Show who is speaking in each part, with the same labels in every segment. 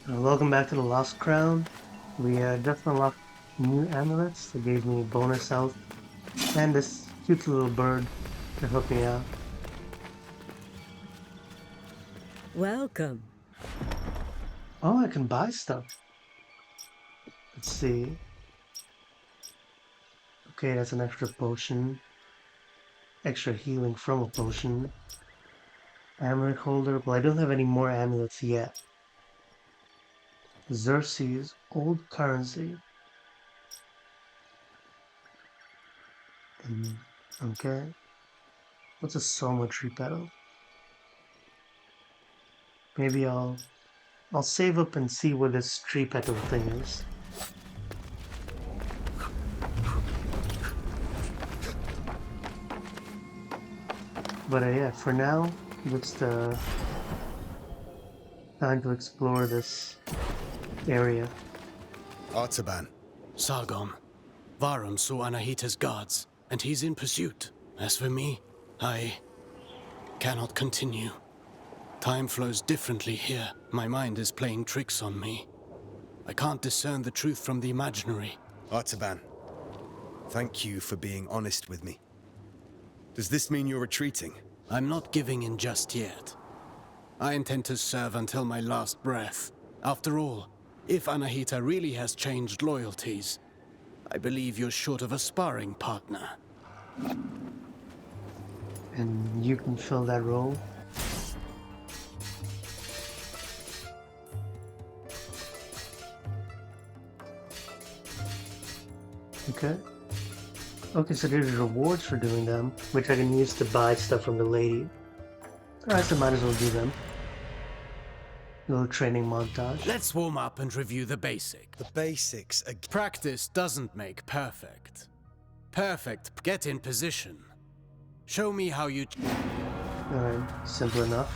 Speaker 1: Welcome back to the Lost Crown. We just unlocked new amulets that gave me bonus health and this cute little bird to help me out.
Speaker 2: Welcome.
Speaker 1: Oh, I can buy stuff. Let's see. Okay, that's an extra potion. Extra healing from a potion. Amulet holder. Well, I don't have any more amulets yet. Xerxes, old currency. Mm, okay. What's a Soma tree petal? Maybe I'll save up and see what this tree petal thing is. But yeah, for now, it's the time to explore this area.
Speaker 3: Artaban.
Speaker 4: Sargon. Varum saw Anahita's guards, and he's in pursuit. As for me, I cannot continue. Time flows differently here. My mind is playing tricks on me. I can't discern the truth from the imaginary.
Speaker 3: Artaban. Thank you for being honest with me. Does this mean you're retreating?
Speaker 4: I'm not giving in just yet. I intend to serve until my last breath. After all, if Anahita really has changed loyalties, I believe you're short of a sparring partner.
Speaker 1: And you can fill that role. Okay. Okay, so there's rewards for doing them, which I can use to buy stuff from the lady. Alright, so might as well do them. Little training montage.
Speaker 4: Let's warm up and review the basics.
Speaker 3: The basics are...
Speaker 4: Practice doesn't make perfect. Perfect, get in position. Show me how you...
Speaker 1: Alright, simple enough.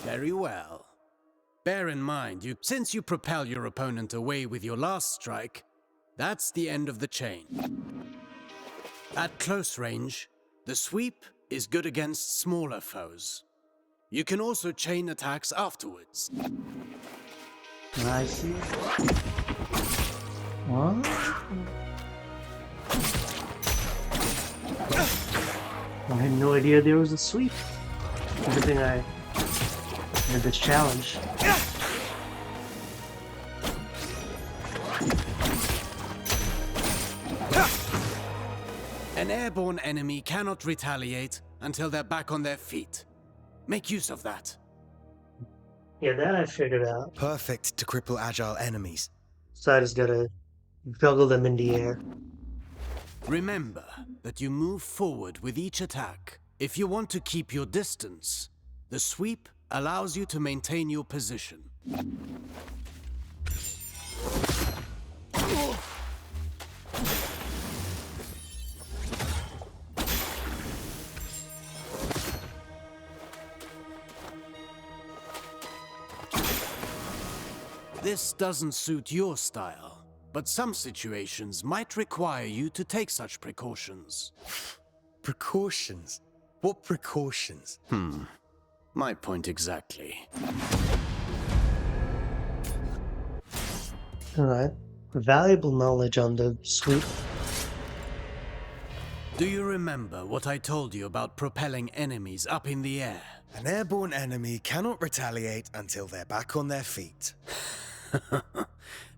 Speaker 4: Very well. Bear in mind, since you propel your opponent away with your last strike, that's the end of the chain. At close range, the sweep is good against smaller foes. You can also chain attacks afterwards.
Speaker 1: I see. What? I had no idea there was a sweep. Good thing I did this challenge.
Speaker 4: An airborne enemy cannot retaliate until they're back on their feet. Make use of that.
Speaker 1: Yeah, that I figured out.
Speaker 3: perfect to cripple agile enemies.
Speaker 1: So I just gotta juggle them in the air.
Speaker 4: Remember that you move forward with each attack. If you want to keep your distance, the sweep allows you to maintain your position. This doesn't suit your style, but some situations might require you to take such precautions.
Speaker 3: Precautions? What precautions?
Speaker 4: My point exactly.
Speaker 1: Alright. Valuable knowledge on the sweep.
Speaker 4: Do you remember what I told you about propelling enemies up in the air?
Speaker 3: An airborne enemy cannot retaliate until they're back on their feet.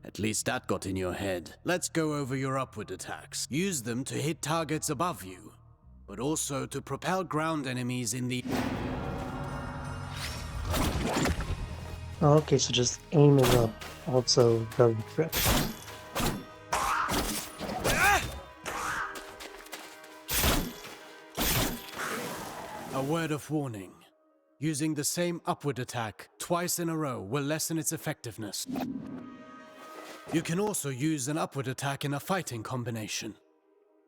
Speaker 4: At least that got in your head. Let's go over your upward attacks. Use them to hit targets above you, but also to propel ground enemies in the...
Speaker 1: Oh, okay, so just aiming up also does the trick.
Speaker 4: A word of warning. Using the same upward attack twice in a row will lessen its effectiveness. You can also use an upward attack in a fighting combination.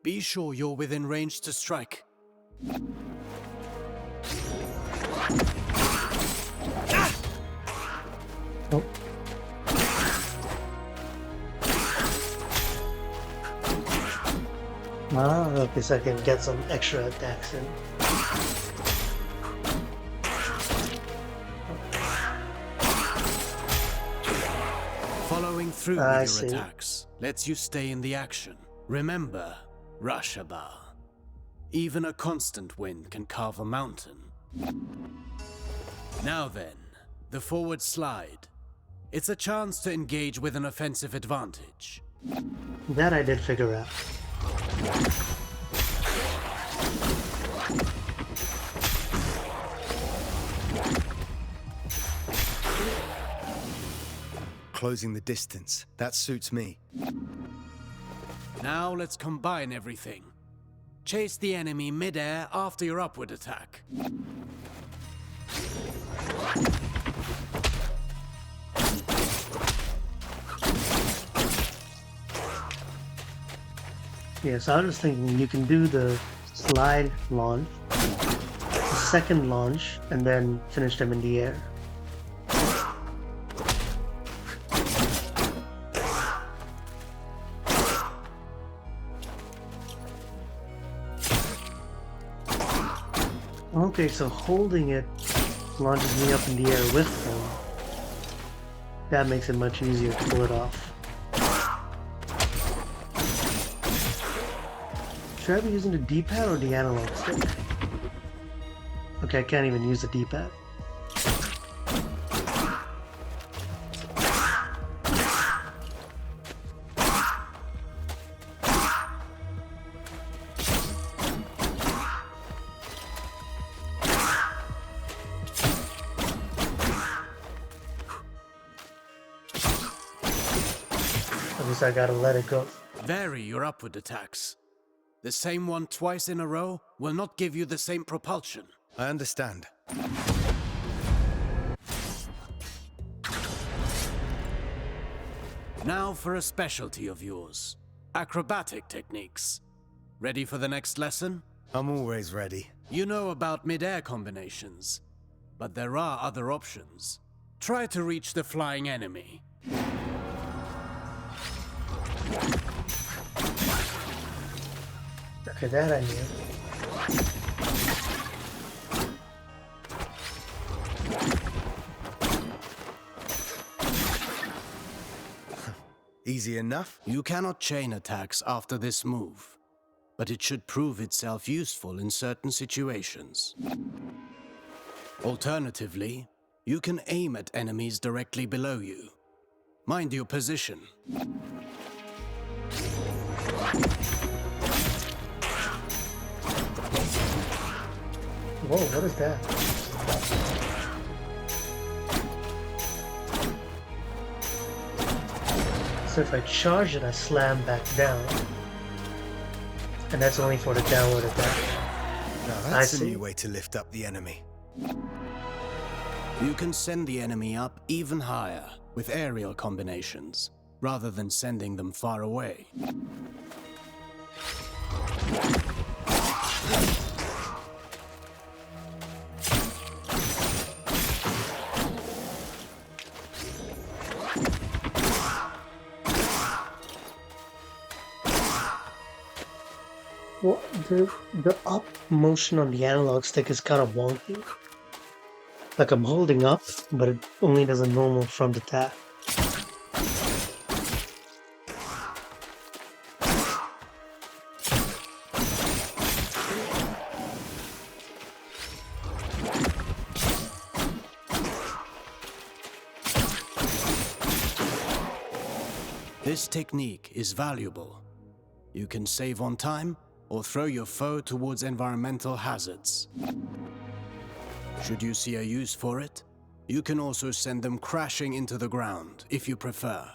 Speaker 4: Be sure you're within range to strike.
Speaker 1: Oh. Ah, okay, so I can get some extra attacks in.
Speaker 4: Following through
Speaker 1: I
Speaker 4: with your
Speaker 1: see.
Speaker 4: attacks lets you stay in the action. Remember, Rashaba. Even a constant wind can carve a mountain. Now then, the forward slide. It's a chance to engage with an offensive advantage.
Speaker 1: That I did figure out.
Speaker 3: Closing the distance. That suits me.
Speaker 4: Now let's combine everything. Chase the enemy mid-air after your upward attack.
Speaker 1: Yeah, so I was thinking you can do the slide launch, the second launch, and then finish them in the air. Okay, so holding it launches me up in the air with them. That makes it much easier to pull it off. Should I be using the D-pad or the analog stick? Okay, I can't even use the D-pad. I guess I gotta let it go.
Speaker 4: Vary your upward attacks. The same one twice in a row will not give you the same propulsion.
Speaker 3: I understand.
Speaker 4: Now for a specialty of yours. Acrobatic techniques. Ready for the next lesson?
Speaker 3: I'm always ready.
Speaker 4: You know about mid-air combinations, but there are other options. Try to reach the flying enemy.
Speaker 1: Okay, that I knew.
Speaker 3: Easy enough?
Speaker 4: You cannot chain attacks after this move, but it should prove itself useful in certain situations. Alternatively, you can aim at enemies directly below you. Mind your position.
Speaker 1: Whoa, what is that? So if I charge it, I slam back down. And that's only for the downward attack.
Speaker 3: Now
Speaker 1: I
Speaker 3: that's a
Speaker 1: see.
Speaker 3: new way to lift up the enemy.
Speaker 4: You can send the enemy up even higher with aerial combinations, rather than sending them far away.
Speaker 1: Well, the up motion on the analog stick is kind of wonky. Like I'm holding up, but it only does a normal front attack.
Speaker 4: This technique is valuable. You can save on time or throw your foe towards environmental hazards. Should you see a use for it, you can also send them crashing into the ground if you prefer.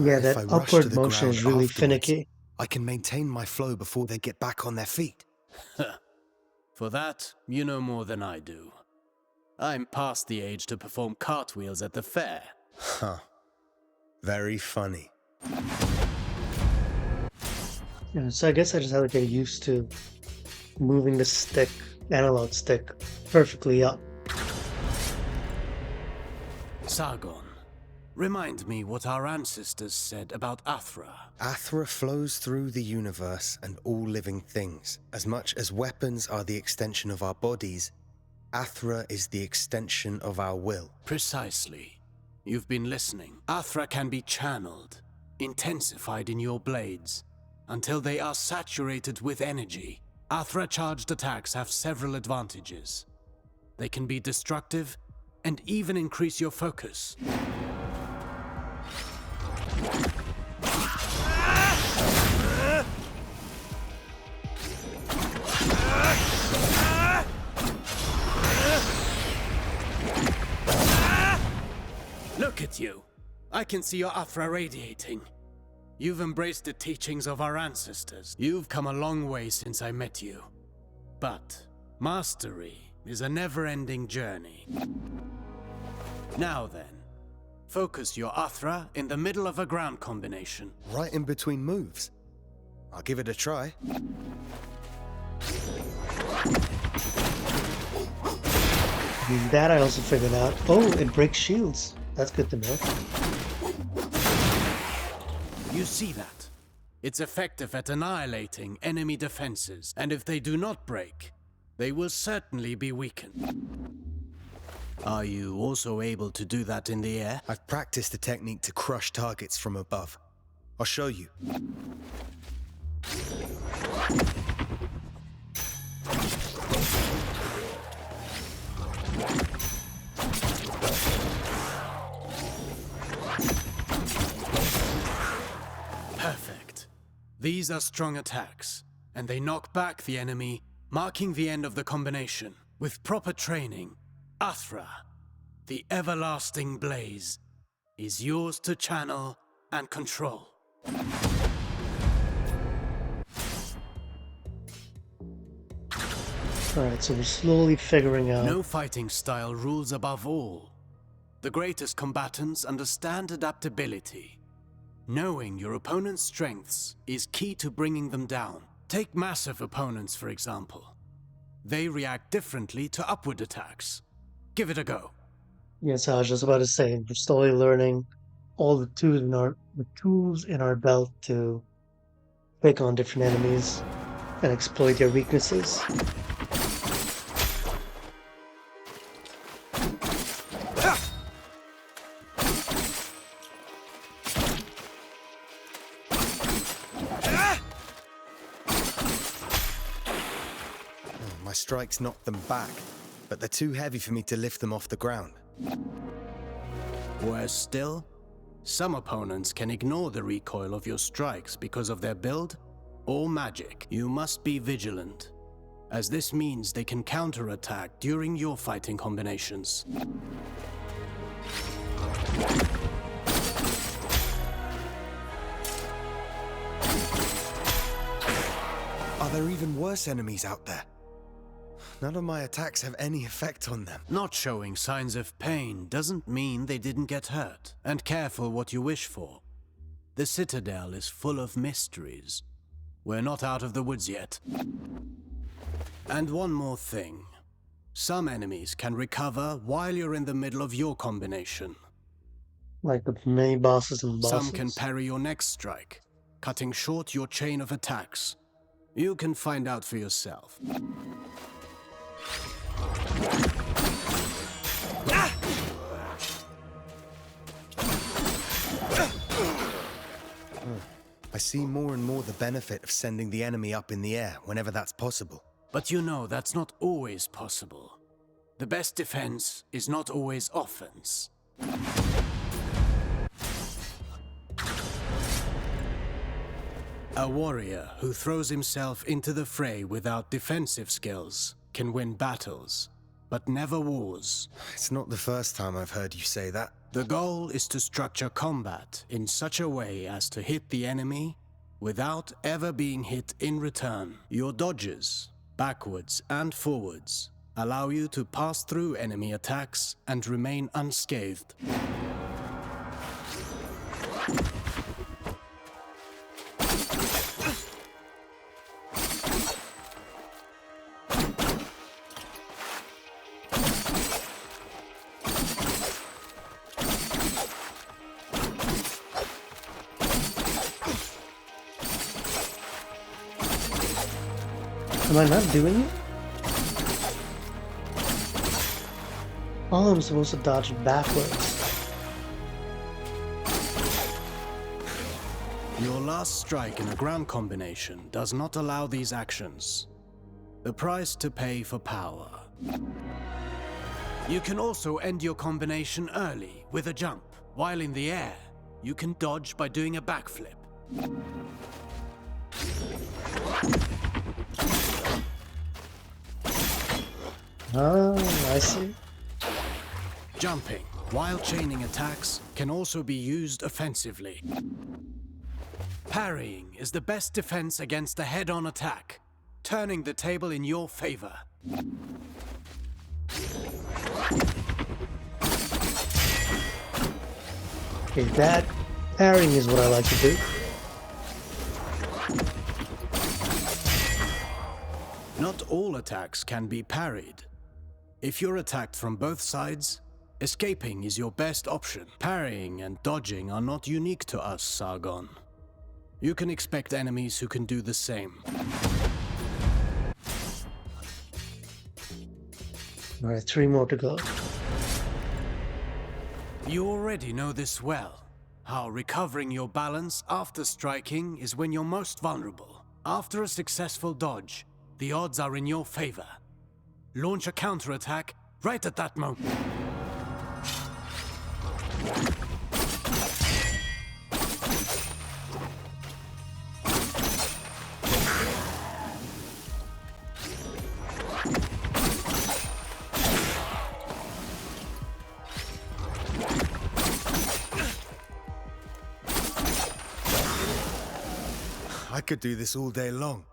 Speaker 1: Yeah,
Speaker 3: If
Speaker 1: that
Speaker 3: I rush to
Speaker 1: upward
Speaker 3: the
Speaker 1: motion
Speaker 3: ground
Speaker 1: is really
Speaker 3: afterwards,
Speaker 1: finicky.
Speaker 3: I can maintain my flow before they get back on their feet.
Speaker 4: For that, you know more than I do. I'm past the age to perform cartwheels at the fair.
Speaker 3: Huh. Very funny.
Speaker 1: Yeah, so I guess I just have to get used to moving the stick, analog stick, perfectly up.
Speaker 4: Sargon, remind me what our ancestors said about Athra.
Speaker 3: Athra flows through the universe and all living things. As much as weapons are the extension of our bodies, Athra is the extension of our will.
Speaker 4: Precisely. You've been listening. Athra can be channeled, intensified in your blades, until they are saturated with energy. Athra-charged attacks have several advantages. They can be destructive and even increase your focus. Look at you. I can see your Athra radiating. You've embraced the teachings of our ancestors. You've come a long way since I met you. But mastery is a never-ending journey. Now then, focus your Athra in the middle of a ground combination.
Speaker 3: Right in between moves. I'll give it a try.
Speaker 1: That I also figured out. Oh, it breaks shields. That's good to know.
Speaker 4: You see that? It's effective at annihilating enemy defenses, and if they do not break, they will certainly be weakened. Are you also able to do that in the air?
Speaker 3: I've practiced the technique to crush targets from above. I'll show you.
Speaker 4: Perfect. These are strong attacks, and they knock back the enemy, marking the end of the combination. With proper training, Athra, the everlasting blaze, is yours to channel and control.
Speaker 1: Alright, so we're slowly figuring out.
Speaker 4: No fighting style rules above all. The greatest combatants understand adaptability. Knowing your opponent's strengths is key to bringing them down. Take massive opponents, for example. They react differently to upward attacks. Give it a go.
Speaker 1: Yes, I was just about to say, we're slowly learning all the tools in our belt to take on different enemies and exploit their weaknesses.
Speaker 3: My strikes knock them back, but they're too heavy for me to lift them off the ground.
Speaker 4: Worse still, some opponents can ignore the recoil of your strikes because of their build or magic. You must be vigilant, as this means they can counterattack during your fighting combinations.
Speaker 3: Are there even worse enemies out there? None of my attacks have any effect on them.
Speaker 4: Not showing signs of pain doesn't mean they didn't get hurt. And careful what you wish for. The Citadel is full of mysteries. We're not out of the woods yet. And one more thing. Some enemies can recover while you're in the middle of your combination.
Speaker 1: Like the mini bosses and bosses.
Speaker 4: Some can parry your next strike, cutting short your chain of attacks. You can find out for yourself.
Speaker 3: I see more and more the benefit of sending the enemy up in the air whenever that's possible.
Speaker 4: But you know that's not always possible. The best defense is not always offense. A warrior who throws himself into the fray without defensive skills can win battles, but never wars.
Speaker 3: It's not the first time I've heard you say that.
Speaker 4: The goal is to structure combat in such a way as to hit the enemy without ever being hit in return. Your dodges, backwards and forwards, allow you to pass through enemy attacks and remain unscathed.
Speaker 1: Am I not doing it? Oh, I'm supposed to dodge it backwards.
Speaker 4: Your last strike in a ground combination does not allow these actions. The price to pay for power. You can also end your combination early with a jump. While in the air, you can dodge by doing a backflip.
Speaker 1: Oh, I see.
Speaker 4: Jumping, while chaining attacks, can also be used offensively. Parrying is the best defense against a head-on attack, turning the table in your favor.
Speaker 1: Okay, that parrying is what I like to do.
Speaker 4: Not all attacks can be parried. If you're attacked from both sides, escaping is your best option. Parrying and dodging are not unique to us, Sargon. You can expect enemies who can do the same.
Speaker 1: Alright, 3 more to go.
Speaker 4: You already know this well, how recovering your balance after striking is when you're most vulnerable. After a successful dodge, the odds are in your favor. Launch a counterattack right at that moment.
Speaker 3: I could do this all day long.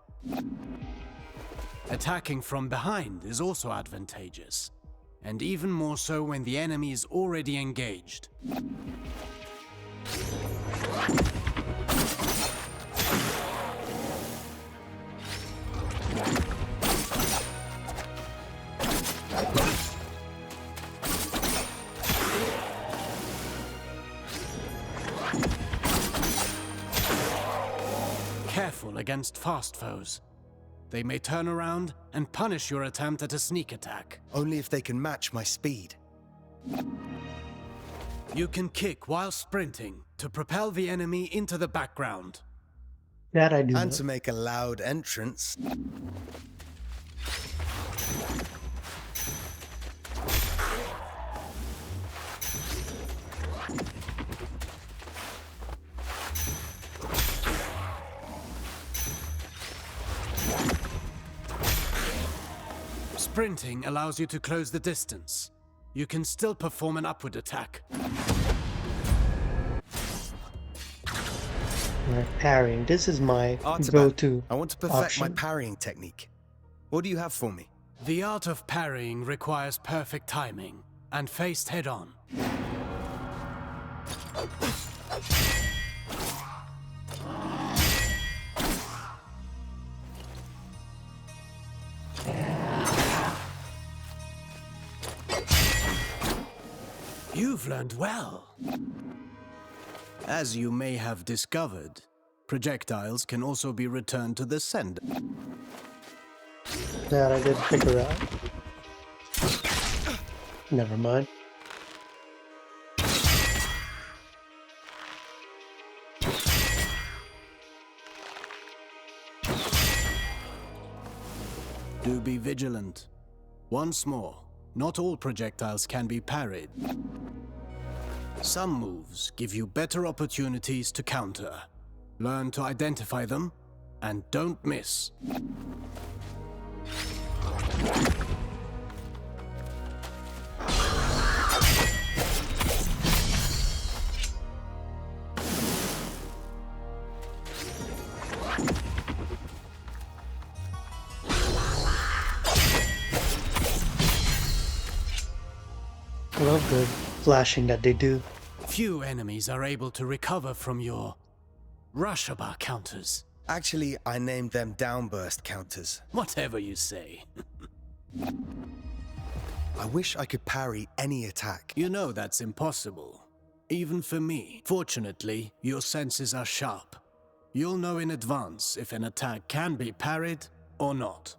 Speaker 4: Attacking from behind is also advantageous, and even more so when the enemy is already engaged. Careful against fast foes. They may turn around and punish your attempt at a sneak attack.
Speaker 3: Only if they can match my speed.
Speaker 4: You can kick while sprinting to propel the enemy into the background.
Speaker 1: That I do.
Speaker 3: And to make a loud entrance.
Speaker 4: Sprinting allows you to close the distance. You can still perform an upward attack.
Speaker 1: Alright, parrying. This is my
Speaker 3: Artaban,
Speaker 1: go-to
Speaker 3: I want to perfect
Speaker 1: option.
Speaker 3: my parrying technique. What do you have for me?
Speaker 4: The art of parrying requires perfect timing and faced head-on. You've learned well. As you may have discovered, projectiles can also be returned to the sender.
Speaker 1: That I did figure out. Never mind.
Speaker 4: Do be vigilant. Once more, not all projectiles can be parried. Some moves give you better opportunities to counter. Learn to identify them, and don't miss.
Speaker 1: love the flashing that they do.
Speaker 4: Few enemies are able to recover from your Rush-bar counters.
Speaker 3: Actually, I named them downburst counters.
Speaker 4: Whatever you say.
Speaker 3: I wish I could parry any attack.
Speaker 4: You know that's impossible. Even for me. Fortunately, your senses are sharp. You'll know in advance if an attack can be parried or not.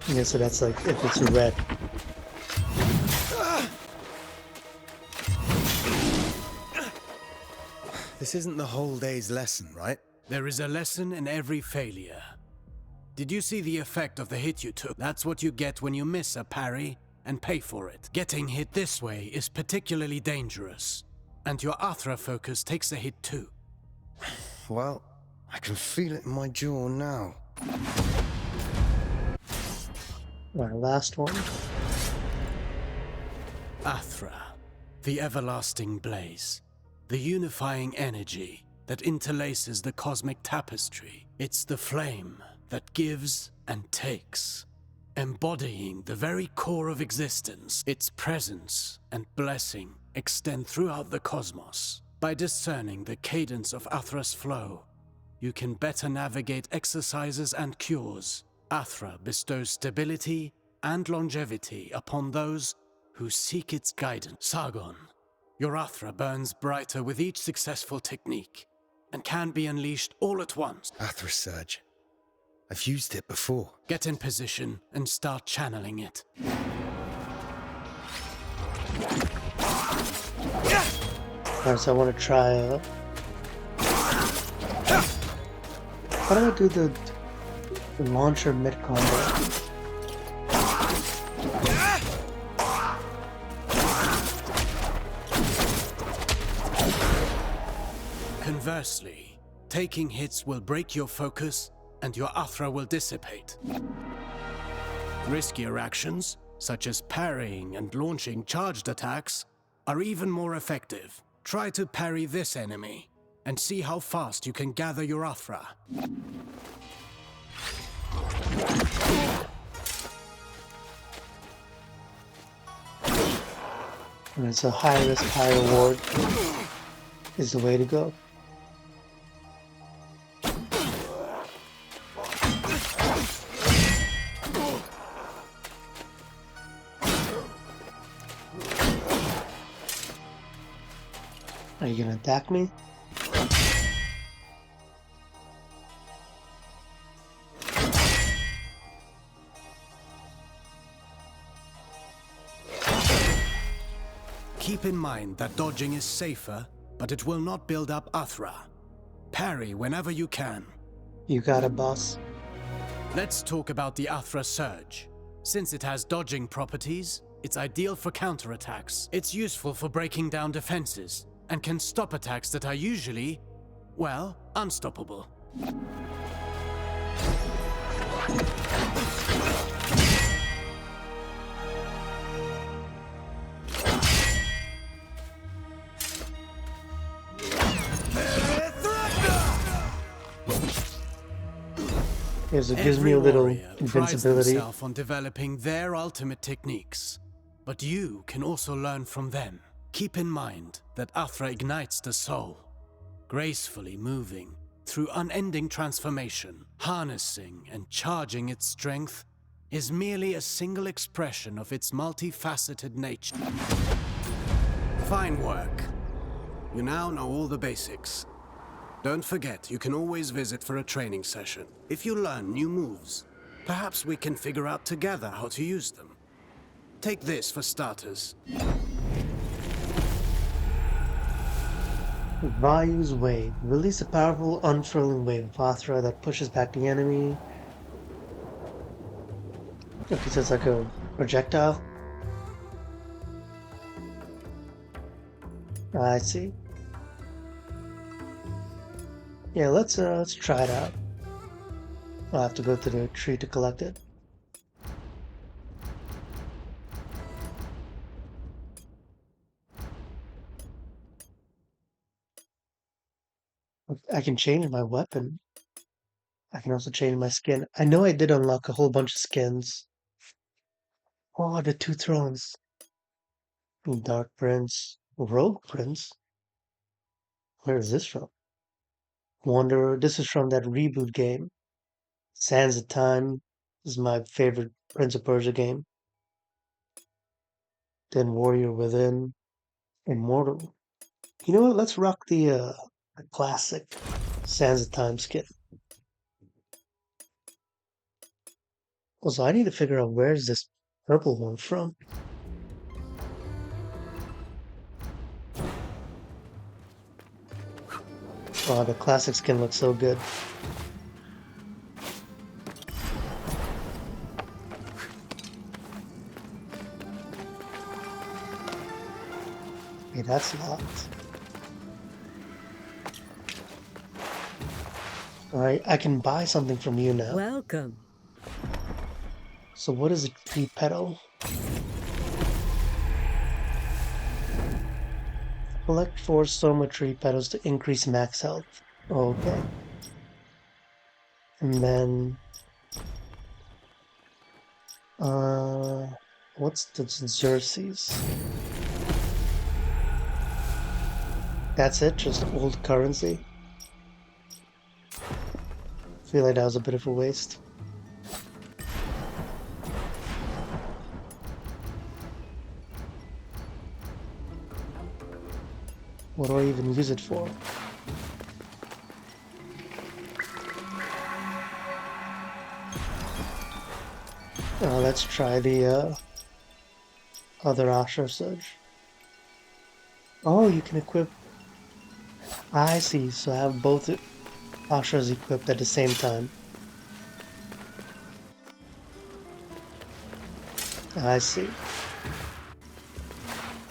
Speaker 1: Yeah, so that's like if it's red.
Speaker 3: This isn't the whole day's lesson, right?
Speaker 4: There is a lesson in every failure. Did you see the effect of the hit you took? That's what you get when you miss a parry and pay for it. Getting hit this way is particularly dangerous. And your Athra focus takes a hit too.
Speaker 3: Well, I can feel it in my jaw now.
Speaker 1: Our last one.
Speaker 4: Athra, the everlasting blaze. The unifying energy that interlaces the cosmic tapestry. It's the flame that gives and takes, embodying the core core of existence. Its presence and blessing extend throughout the cosmos. By discerning the cadence of Athra's flow, you can better navigate exercises and cures. Athra bestows stability and longevity upon those who seek its guidance. Sargon, your Athra burns brighter with each successful technique, and can be unleashed all at once.
Speaker 3: Athra Surge. I've used it before.
Speaker 4: Get in position and start channeling it.
Speaker 1: Alright, so I want to try. How do I do the launcher mid combo?
Speaker 4: Conversely, taking hits will break your focus and your Athra will dissipate. Riskier actions, such as parrying and launching charged attacks, are even more effective. Try to parry this enemy and see how fast you can gather your Athra.
Speaker 1: And it's a high risk, high reward is the way to go. Are you gonna attack me?
Speaker 4: Keep in mind that dodging is safer, but it will not build up Athra. Parry whenever you can.
Speaker 1: You got it, boss.
Speaker 4: Let's talk about the Athra Surge. Since it has dodging properties, it's ideal for counterattacks. It's useful for breaking down defenses, and can stop attacks that are usually, well, unstoppable.
Speaker 1: Yes, it gives me a little
Speaker 4: warrior prides
Speaker 1: invincibility.
Speaker 4: themselves on developing their ultimate techniques, but you can also learn from them. Keep in mind that Athra ignites the soul, gracefully moving through unending transformation. Harnessing and charging its strength is merely a single expression of its multifaceted nature. Fine work. You now know all the basics. Don't forget, you can always visit for a training session. If you learn new moves, perhaps we can figure out together how to use them. Take this for starters.
Speaker 1: Vayu's Wave. Release a powerful, unfurling wave of Athra that pushes back the enemy. Okay, so it's like a projectile. I see. Yeah, let's try it out. I'll have to go to the tree to collect it. I can change my weapon. I can also change my skin. I know I did unlock a whole bunch of skins. Oh, the two thrones. Dark Prince. Rogue Prince? Where is this from? Wanderer. This is from that reboot game. Sands of Time is my favorite Prince of Persia game. Then Warrior Within. Immortal. You know what? Let's rock the classic Sands of Time skin. Also, I need to figure out where's this purple one from. Wow, the classic skin looks so good. Okay, that's locked. Alright, I can buy something from you now.
Speaker 2: Welcome.
Speaker 1: So what is a tree petal? Collect 4 Soma tree petals to increase max health. Okay. And then... what's the Xerxes? That's it? Just old currency? I feel like that was a bit of a waste. What do I even use it for? Let's try the other Asher Surge. Oh, you can equip... I see, so I have both Ashras equipped at the same time. I see.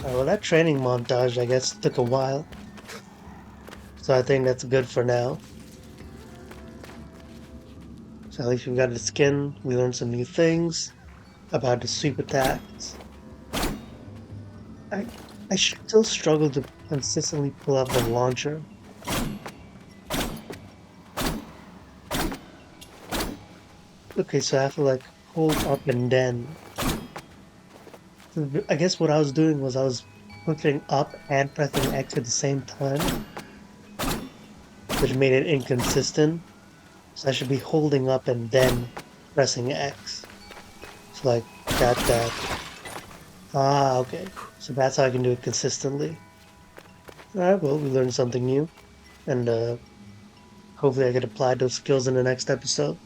Speaker 1: Well, that training montage, I guess, took a while. So I think that's good for now. So at least we got the skin, we learned some new things about the sweep attacks. I still struggle to consistently pull up the launcher. Okay, so I have to like hold up and then. I guess what I was doing was I was pushing up and pressing X at the same time, which made it inconsistent. So I should be holding up and then pressing X. So like that. Ah, okay. So that's how I can do it consistently. Alright, well, we learned something new. And hopefully I can apply those skills in the next episode.